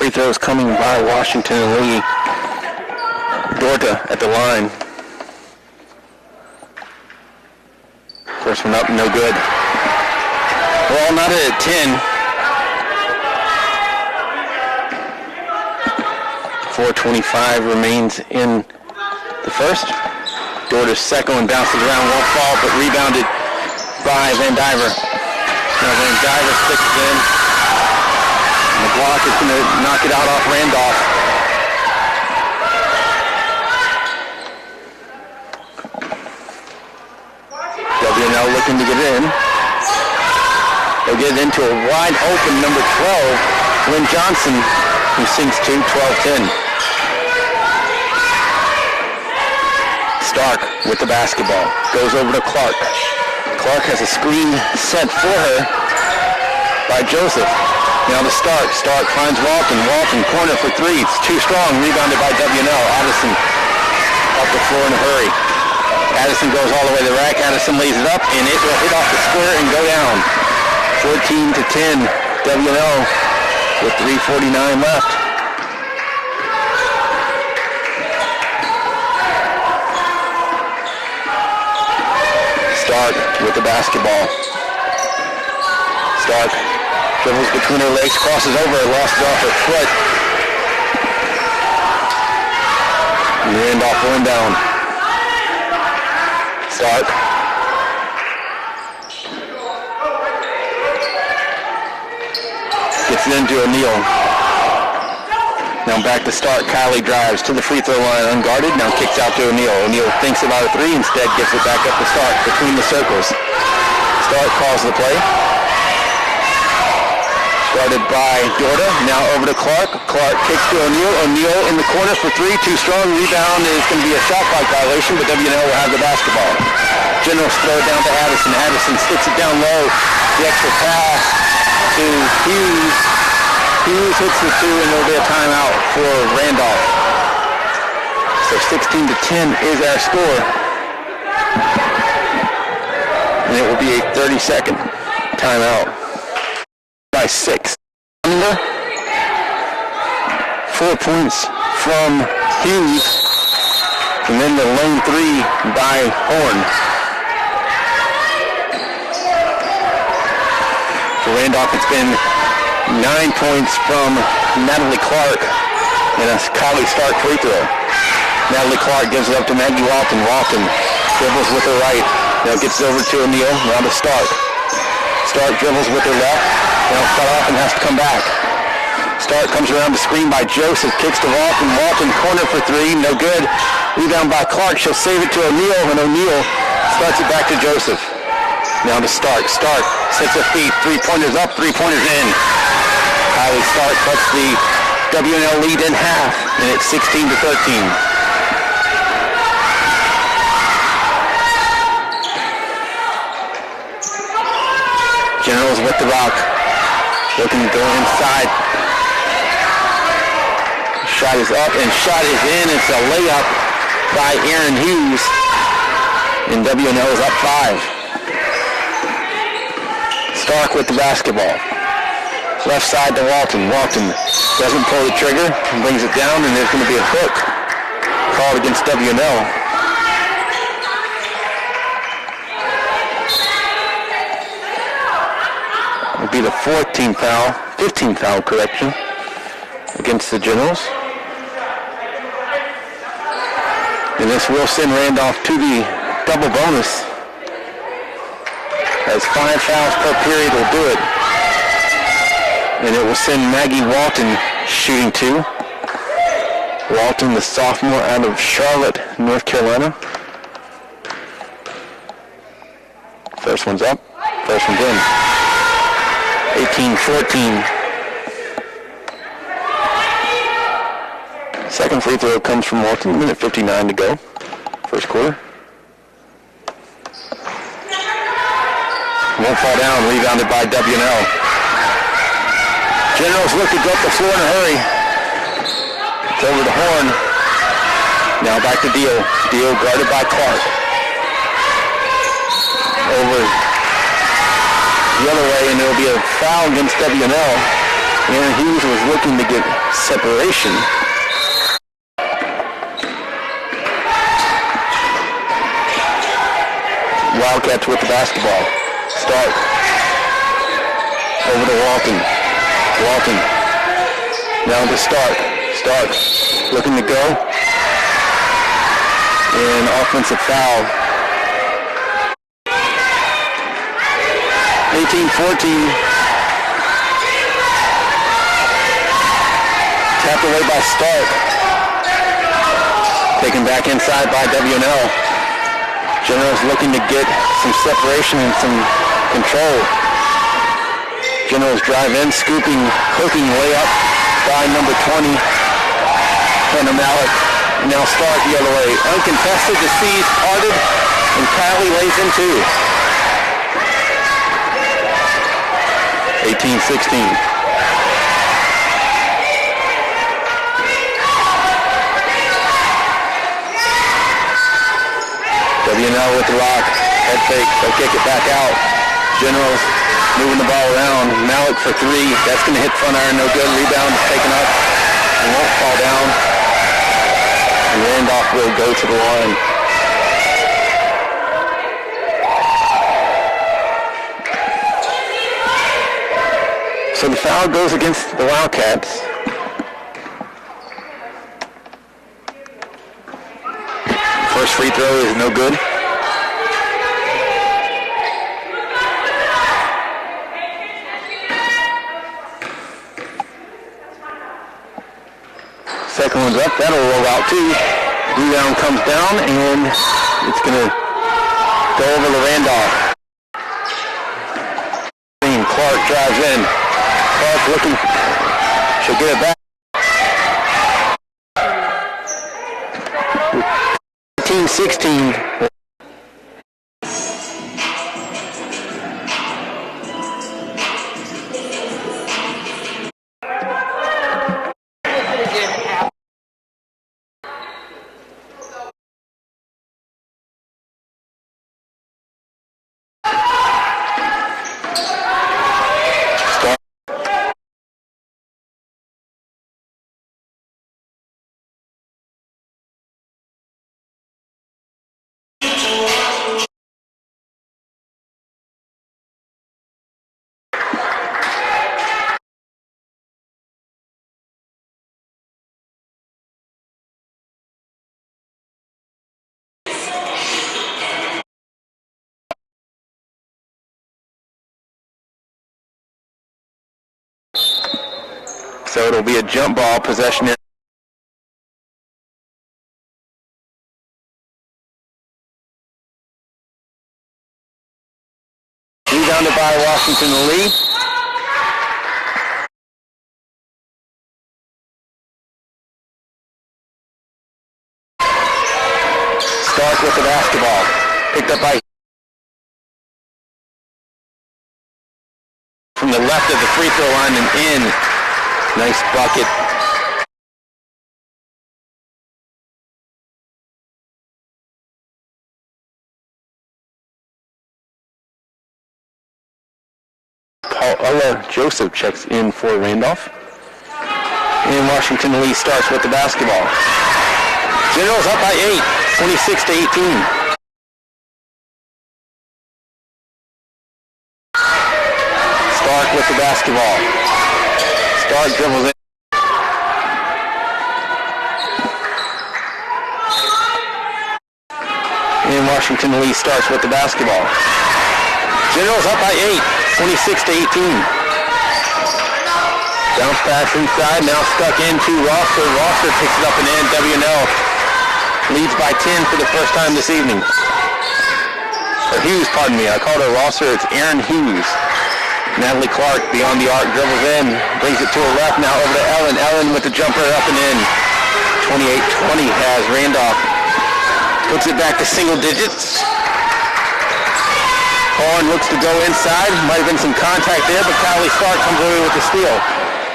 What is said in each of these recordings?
free throws coming by Washington and Lee. Dorta at the line. First one up, no good. Well, not at 10. 4:25 remains in the first. Dorta's second one bounces around, won't fall, but rebounded by Van Diver. Now Van Diver sticks it in. And the block is going to knock it out off Randolph. WNL looking to get in. They'll get it into a wide open number 12, Lynn Johnson, who sinks to 12-10. Stark with the basketball. Goes over to Clark. Clark has a screen set for her by Joseph. Now to Stark. Stark finds Walton. Walton corner for three. It's too strong. Rebounded by WNL. Addison up the floor in a hurry. Addison goes all the way to the rack. Addison lays it up, and it will hit off the square and go down. 14-10. WNL with 3:49 left. Stark with the basketball. Stark dribbles between her legs, crosses over, lost it off her foot. And Randolph going down. Stark. Gets it into O'Neal. Now back to Stark. Kylie drives to the free throw line unguarded. Now kicks out to O'Neal. O'Neal thinks about a three. Instead gives it back up to Stark between the circles. Stark calls the play. Started by Dorta. Now over to Clark. Clark kicks to O'Neal. O'Neal in the corner for three. Too strong. Rebound is going to be a shot clock violation, but WNL will have the basketball. Generals throw it down to Addison. Addison sticks it down low. The extra pass to Hughes. Hughes hits the two, and there'll be a timeout for Randolph. So 16-10 is our score. And it will be a 30-second timeout. By 6. 4 points from Hughes. And then the lone three by Horn. For Randolph, it's been 9 points from Natalie Clark and a Kylie Stark free throw. Natalie Clark gives it up to Maggie Walton. Walton dribbles with her right. Now gets it over to O'Neal. Now to Stark. Stark dribbles with her left. Now cut off and has to come back. Stark comes around the screen by Joseph. Kicks to Walton. Walton corner for three. No good. Rebound by Clark. She'll save it to O'Neal, and O'Neal starts it back to Joseph. Now to Stark. Stark sets her feet. 3-pointers up. 3-pointers in. Kylie Stark cuts the WNL lead in half, and it's 16-13. Generals with the rock. Looking to go inside. Shot is up, and shot is in. It's a layup by Aaron Hughes, and WNL is up 5. Stark with the basketball. Left side to Walton. Walton doesn't pull the trigger, brings it down, and there's going to be a hook called against WNL. It'll be the 15th foul correction against the Generals. And this will send Randolph to the double bonus, as 5 fouls per period will do it. And it will send Maggie Walton shooting 2. Walton, the sophomore out of Charlotte, North Carolina. First one's up. First one's in. 18-14. Second free throw comes from Walton. Minute 59 to go. First quarter. Won't fall down. Rebounded by WNL. Generals look to go up the floor in a hurry. It's over to Horn. Now back to Deal. Deal guarded by Clark. Over the other way, and there will be a foul against WNL. And Hughes was looking to get separation. Wildcats with the basketball. Stark. Over to Walton. Walton. Down to Stark. Stark looking to go. And offensive foul. 18-14. Tapped away by Stark. Taken back inside by W&L. Generals looking to get some separation and some control. Generals drive in, scooping, hooking layup by number 20, Hanna Malik. Now Stark the other way. Uncontested, the C's parted, and Kylie lays in two. 18-16. W&L with the rock, head fake, they'll kick it back out. Generals moving the ball around. Malik for three, that's going to hit front iron, no good. Rebound is taken up, and won't fall down. And Randolph will go to the line. So the foul goes against the Wildcats. First free throw is no good. Second one's up, that'll roll out too. Rebound comes down and it's gonna go over to Randolph. Clark drives in. Clark looking, she'll get it back. 18-16. So it'll be a jump ball possession. Rebounded by Washington Lee. Stark with the basketball. Picked up by from the left of the free throw line and in. Nice bucket. Paula Joseph checks in for Randolph. And Washington Lee starts with the basketball. Generals up by 8, 26-18. Stark with the basketball. Stark dribbles in. And Washington Lee starts with the basketball. Generals up by 8, 26-18. Bounce pass inside, now stuck into Rosser. Rosser picks it up and in. W&L leads by 10 for the first time this evening. Or Hughes, pardon me. I called her Rosser. It's Aaron Hughes. Natalie Clark beyond the arc, dribbles in, brings it to her left, now over to Ellen. Ellen with the jumper up and in. 28-20 has Randolph. Puts it back to single digits. Horn looks to go inside. Might have been some contact there, but Kylie Stark comes away with the steal.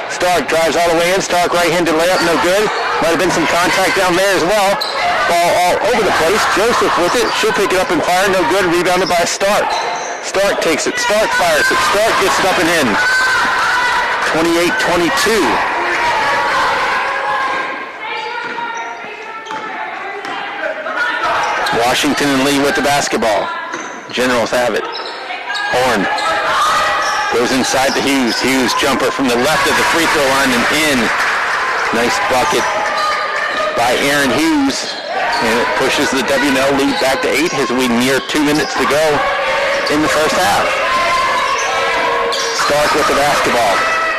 Stark drives all the way in. Stark right-handed layup, no good. Might have been some contact down there as well. Ball all over the place. Joseph with it. She'll pick it up and fire, no good. Rebounded by Stark. Stark takes it. Stark fires it. Stark gets it up and in. 28-22. Washington and Lee with the basketball. Generals have it. Horn goes inside to Hughes. Hughes jumper from the left of the free throw line and in. Nice bucket by Aaron Hughes. And it pushes the W&L lead back to 8 as we near 2 minutes to go in the first half. Stark with the basketball.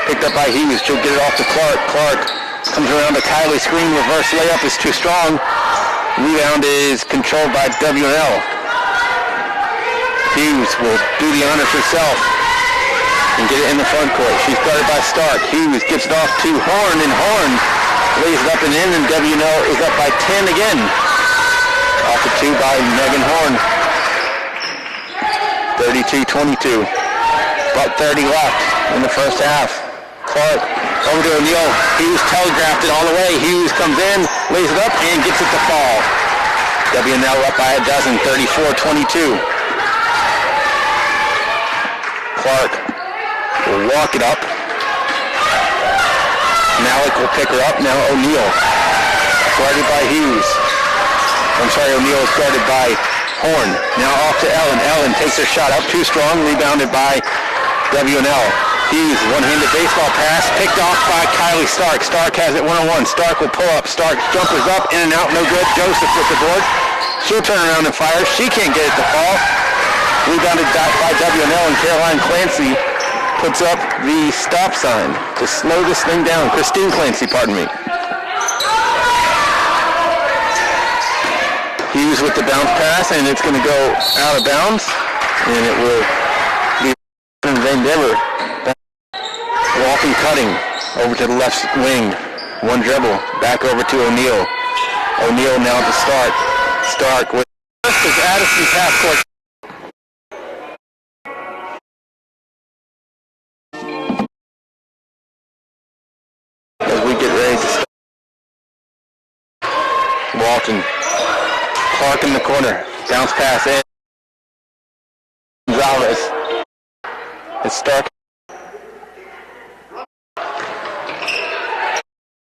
Picked up by Hughes. She'll get it off to Clark. Clark comes around to Kylie. Screen. Reverse layup is too strong. Rebound is controlled by W&L. Hughes will do the honors herself and get it in the front court. She's guarded by Stark. Hughes gets it off to Horn, and Horn lays it up and in, and W&L is up by 10 again. Off the 2 by Megan Horn. 32-22. About 30 left in the first half. Clark over to O'Neal. Hughes telegraphed it all the way. Hughes comes in, lays it up, and gets it to fall. W&L up by a dozen, 34-22. Clark will walk it up. Malik will pick her up. Now O'Neal. Guarded by Hughes. O'Neal is guarded by Horn. Now off to Ellen. Ellen takes her shot up too strong. Rebounded by W&L. Hughes, one-handed baseball pass. Picked off by Kylie Stark. Stark has it one-on-one. Stark will pull up. Stark jumpers up, in and out, no good. Joseph with the board. She'll turn around and fire. She can't get it to fall. Rebounded by W&L, and Caroline Clancy puts up the stop sign to slow this thing down. Christine Clancy, pardon me. Hughes with the bounce pass, and it's going to go out of bounds, and it will be Van Dever. Walking, cutting over to the left wing. One dribble, back over to O'Neal. O'Neal now to Stark. Stark with Addison's half court. As we get ready to start. Walton. Clark in the corner. Bounce pass in. Gonzalez. It's Stark.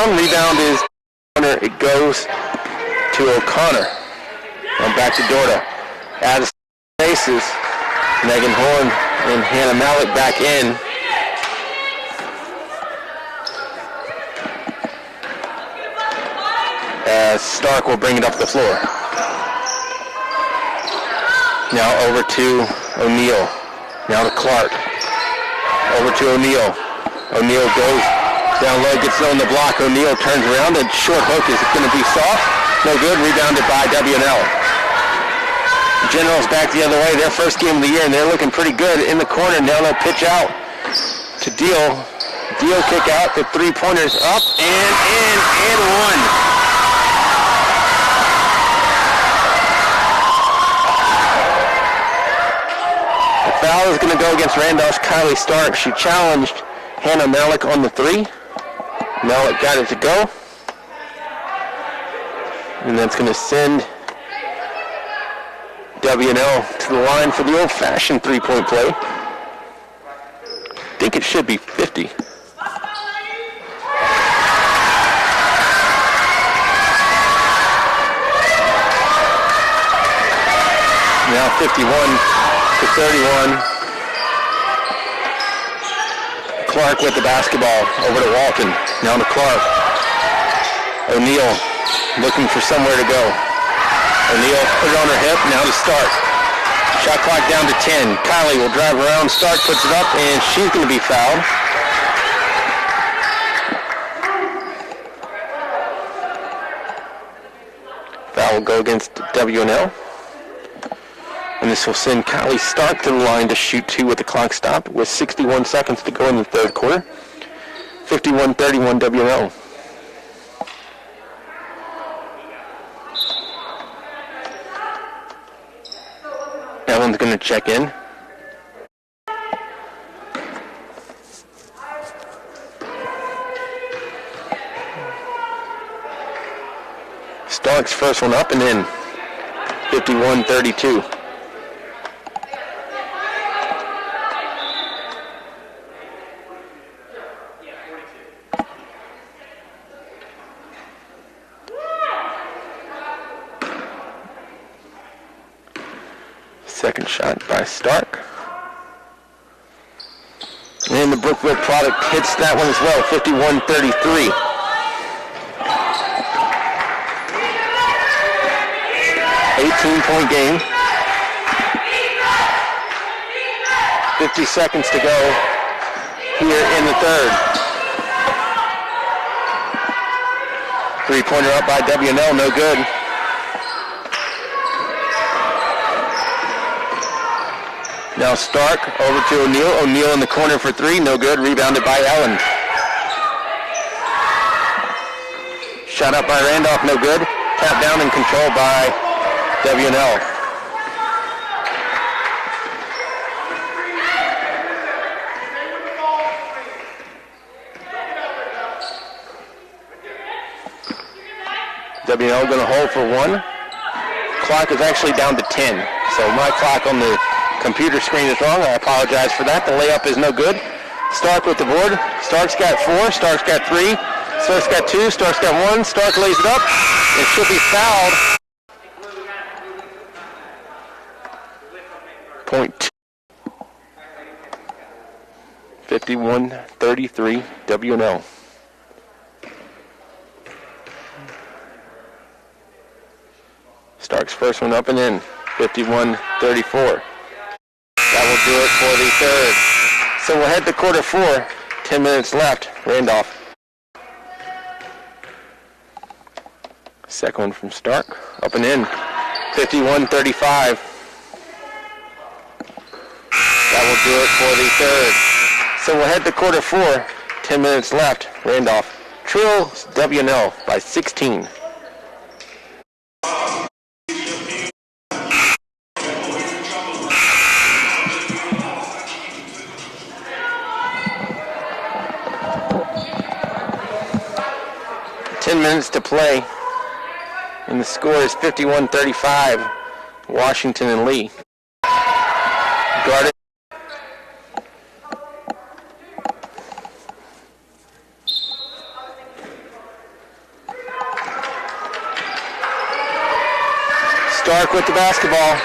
Rebound is corner. It goes to O'Connor. And back to Dorda. Addison faces. Megan Horn and Hannah Malik back in. As Stark will bring it up the floor. Now over to O'Neal. Now to Clark. Over to O'Neal. O'Neal goes down low, gets on the block. O'Neal turns around, and short hook is going to be soft. No good. Rebounded by W&L. Generals back the other way. Their first game of the year, and they're looking pretty good in the corner. Now they'll pitch out to Deal. Deal kick out. The three-pointers up and in and one. The foul is going to go against Randolph's Kylie Stark. She challenged Hannah Malik on the 3. Malik got it to go. And that's going to send W&L to the line for the old-fashioned three-point play. I think it should be 50. Now 51-31. Clark with the basketball over to Walton. Now to Clark. O'Neal looking for somewhere to go. O'Neal put it on her hip. Now to Stark. Shot clock down to 10. Kylie will drive around. Stark puts it up, and she's going to be fouled. Foul will go against W&L. And this will send Kylie Stark to the line to shoot 2 with the clock stopped with 61 seconds to go in the third quarter. 51-31 W&L. Ellen's going to check in. Stark's first one up and in. 51-32. Second shot by Stark. And the Brookville product hits that one as well, 51-33. 18-point game. 50 seconds to go here in the third. Three-pointer up by W&L, no good. Now Stark over to O'Neal. O'Neal in the corner for three, no good. Rebounded by Ellen. Shot up by Randolph, no good. Tap down and controlled by W&L. W&L going to hold for one. Clock is actually down to 10. So my clock on the computer screen is wrong. I apologize for that. The layup is no good. Stark with the board. Stark's got four. Stark's got three. Stark's got two. Stark's got one. Stark lays it up. It should be fouled. Point 51-33 W&L. Stark's first one up and in. 51-34. That will do it for the third. So we'll head to quarter four. 10 minutes left. Randolph. Second one from Stark. Up and in. 51-35. That will do it for the third. So we'll head to quarter four. 10 minutes left. Randolph trails W&L by 16. Minutes to play, and the score is 51-35. Washington and Lee. Guarded. Stark with the basketball.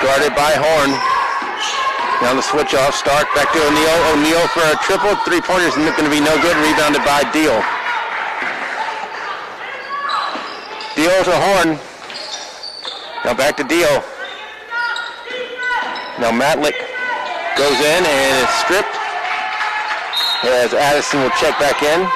Guarded by Horn. Now the switch off. Stark back to O'Neal. O'Neal for a triple. Three-pointer's going to be no good. Rebounded by Deal. Deal to Horn. Now back to Deal. Now Matlick goes in and is stripped. As Addison will check back in.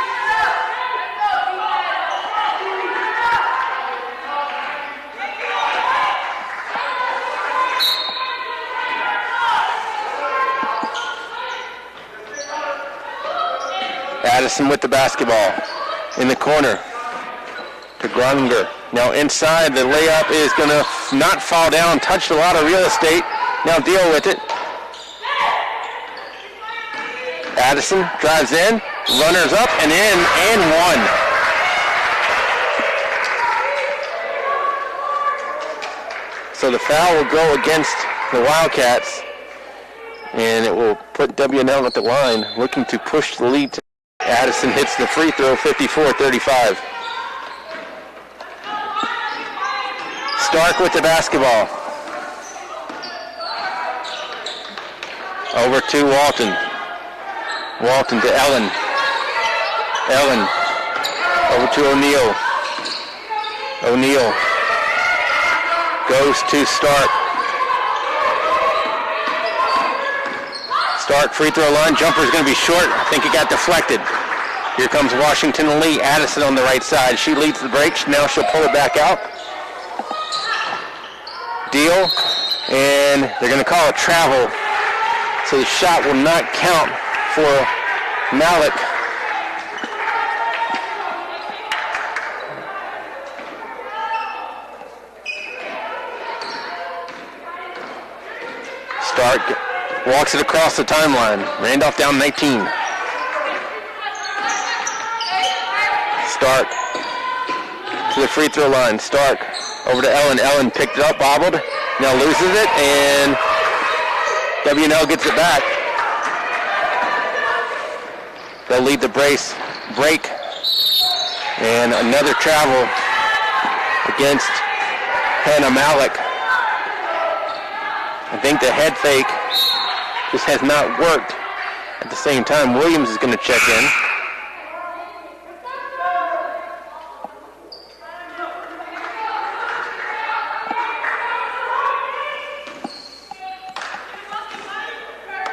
Addison with the basketball in the corner to Gruninger. Now inside, the layup is going to not fall down, touched a lot of real estate. Now Deal with it. Addison drives in, runners up and in, and one. So the foul will go against the Wildcats, and it will put W&L at the line, looking to push the lead. Addison hits the free throw, 54-35. Stark with the basketball. Over to Walton. Walton to Ellen. Ellen over to O'Neal. O'Neal goes to Stark. Stark free throw line. Jumper's going to be short. I think it got deflected. Here comes Washington and Lee. Addison on the right side. She leads the break. Now she'll pull it back out. Deal. And they're going to call it travel. So the shot will not count for Malik. Stark walks it across the timeline. Randolph down 19. Stark to the free throw line. Stark over to Ellen. Ellen picked it up, bobbled. Now loses it, and W&L gets it back. They'll lead the break. And another travel against Hanna Malik. I think the head fake just has not worked. At the same time, Williams is going to check in.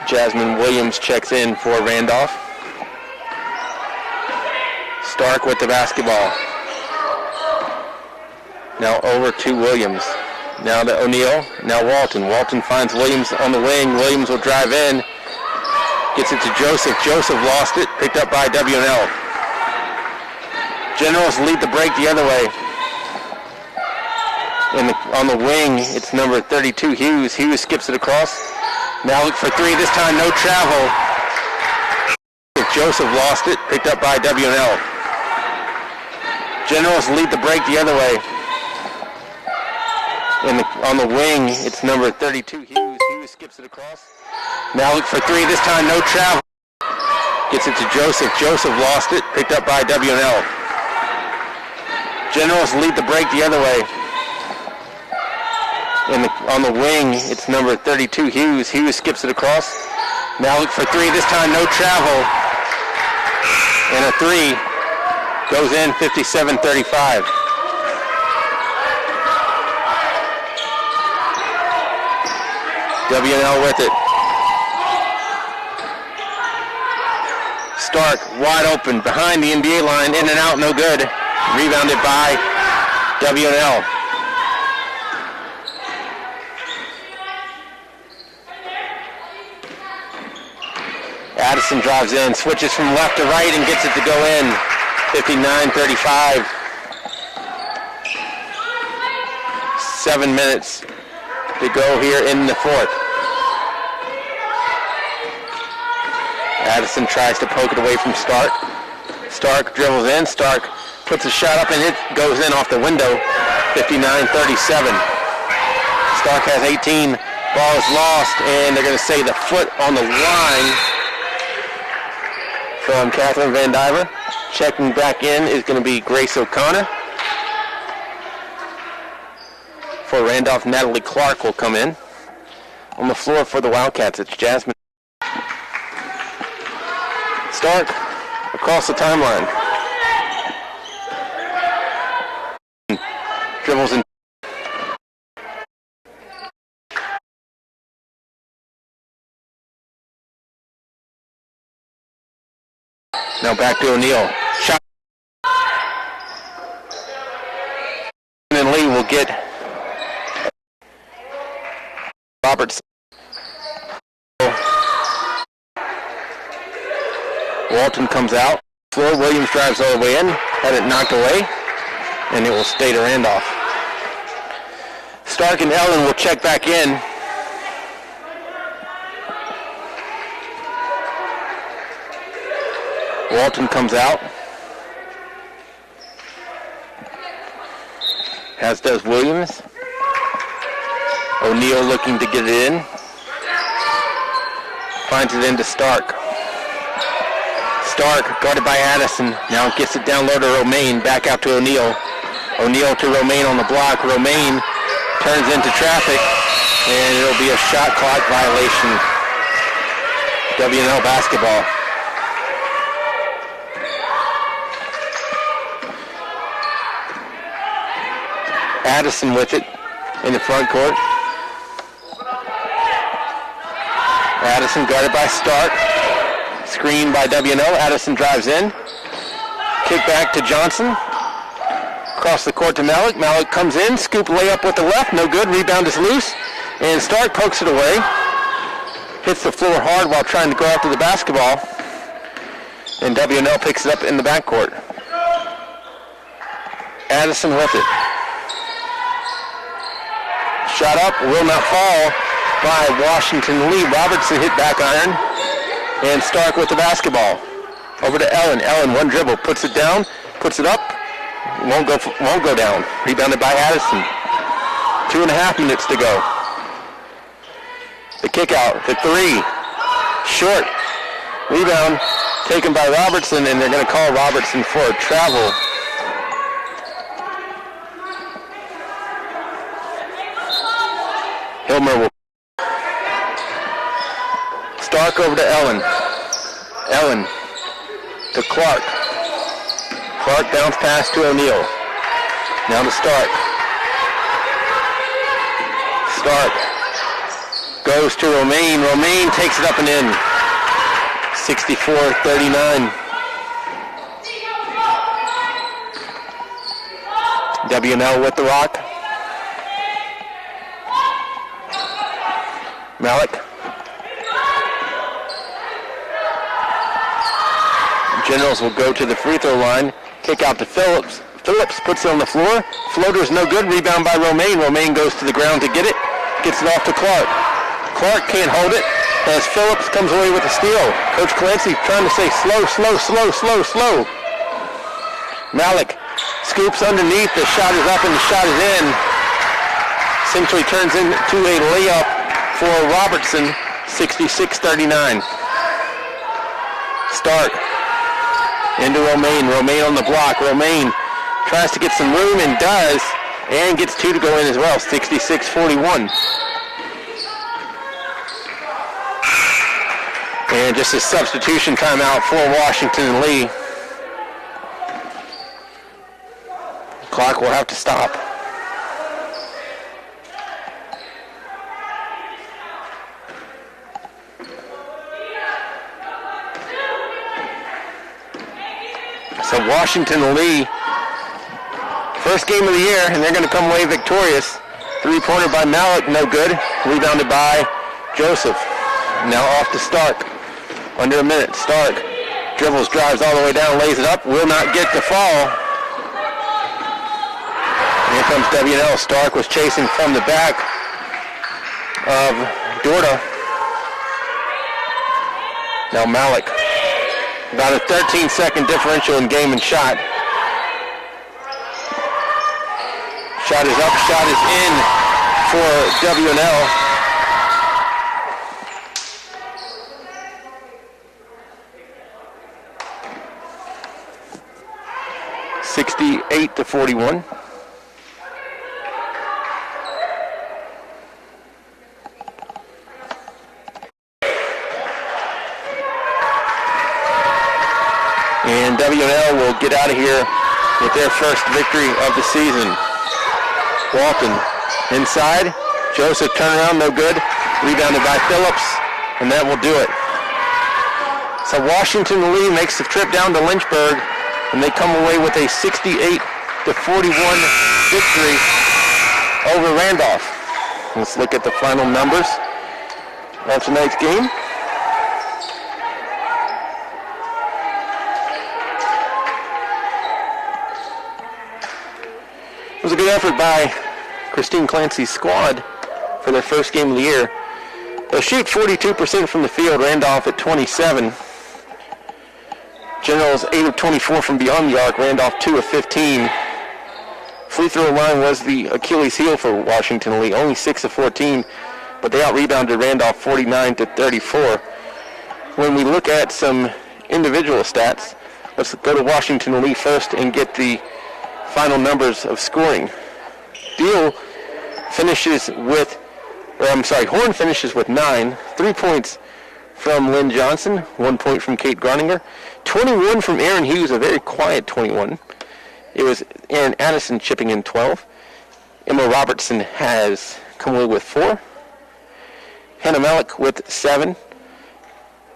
Jasmine Williams checks in for Randolph. Stark with the basketball. Now over to Williams. Now to O'Neal. Now Walton. Walton finds Williams on the wing. Williams will drive in. Gets it to Joseph. Joseph lost it. Picked up by W&L. Generals lead the break the other way. On the wing, it's number 32, Hughes. Hughes skips it across. Now look for three. This time no travel. Joseph lost it. Picked up by W&L. Generals lead the break the other way. On the wing, it's number 32, Hughes. Hughes skips it across. Now look for three. This time no travel. Gets it to Joseph. Joseph lost it. Picked up by W&L. Generals lead the break the other way. On the wing, it's number 32, Hughes. Hughes skips it across. Now look for three. This time no travel. And a three goes in, 57-35. W&L with it. Stark wide open behind the NBA line, in and out, no good. Rebounded by W&L. Addison drives in, switches from left to right and gets it to go in. 59-35. 7 minutes to go here in the fourth. Addison tries to poke it away from Stark. Stark dribbles in. Stark puts a shot up and it goes in off the window. 59-37. Stark has 18. Ball is lost, and they're going to say the foot on the line from Catherine Van Diver. Checking back in is going to be Grace O'Connor. For Randolph, Natalie Clark will come in. On the floor for the Wildcats, it's Jasmine. Stark across the timeline. Dribbles in. Now back to O'Neal. Shot. And Lee will get Roberts. Walton comes out. Floor. Williams drives all the way in. Had it knocked away. And it will stay to Randolph. Stark and Ellen will check back in. Walton comes out, as does Williams. O'Neal looking to get it in. Finds it into Stark. Stark guarded by Addison. Now gets it down low to Romaine. Back out to O'Neal. O'Neal to Romaine on the block. Romaine turns into traffic, and it'll be a shot clock violation. W&L basketball. Addison with it in the front court. Addison guarded by Stark. Screen by W&L. Addison drives in. Kick back to Johnson. Across the court to Malik. Malik comes in. Scoop layup with the left. No good. Rebound is loose. And Stark pokes it away. Hits the floor hard while trying to go after the basketball. And W&L picks it up in the backcourt. Addison with it. Shot up, will not fall by Washington Lee. Robertson hit back iron. And Stark with the basketball. Over to Ellen. Ellen, one dribble, puts it down, puts it up. Won't go down. Rebounded by Addison. 2.5 minutes to go. The kick out, the three. Short. Rebound taken by Robertson, and they're going to call Robertson for a travel. Hilmer will. Stark over to Ellen. Ellen to Clark. Clark bounce pass to O'Neal. Now to Stark. Stark goes to Romaine. Romaine takes it up and in. 64-39. W&L with the rock. Malik. Generals will go to the free throw line. Kick out to Phillips. Phillips puts it on the floor. Floater's no good. Rebound by Romaine. Romaine goes to the ground to get it. Gets it off to Clark. Clark can't hold it as Phillips comes away with a steal. Coach Clancy trying to say slow, slow, slow, slow, slow. Malik scoops underneath. The shot is up and the shot is in. Essentially turns into a layup for Robertson. 66-39. Stark into Romaine. Romaine on the block. Romaine tries to get some room and does, and gets two to go in as well. 66-41. And just a substitution timeout for Washington and Lee. Clock will have to stop. So Washington and Lee, first game of the year, and they're going to come away victorious. Three-pointer by Malik, no good. Rebounded by Joseph. Now off to Stark. Under a minute. Stark dribbles, drives all the way down, lays it up. Will not get the fall. Here comes W&L. Stark was chasing from the back of Dorda. Now Malik. About a 13-second differential in game and shot. Shot is up, shot is in for W&L. (68-41). And W&L will get out of here with their first victory of the season. Walton inside. Joseph turnaround, no good. Rebounded by Phillips, and that will do it. So Washington Lee makes the trip down to Lynchburg, and they come away with a 68-41 victory over Randolph. Let's look at the final numbers of tonight's game. It was a good effort by Christine Clancy's squad for their first game of the year. They'll shoot 42% from the field, Randolph at 27. Generals 8 of 24 from beyond the arc, Randolph 2 of 15. Free throw line was the Achilles heel for Washington Lee, only 6 of 14, but they out-rebounded Randolph 49-34. When we look at some individual stats, let's go to Washington Lee first and get the final numbers of scoring. Horn finishes with 9, 3 points from Lynn Johnson, 1 point from Kate Groninger, 21 from Aaron Hughes, a very quiet 21. It was Aaron Addison chipping in 12. Emma Robertson has come away with 4. Hanna Malik with 7.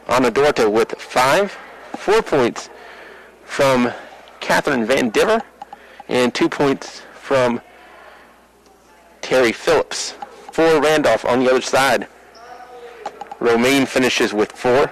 Anna Dorta with 5. 4 points from Catherine Van Diver, and 2 points from Terry Phillips. For Randolph on the other side, Romaine finishes with 4.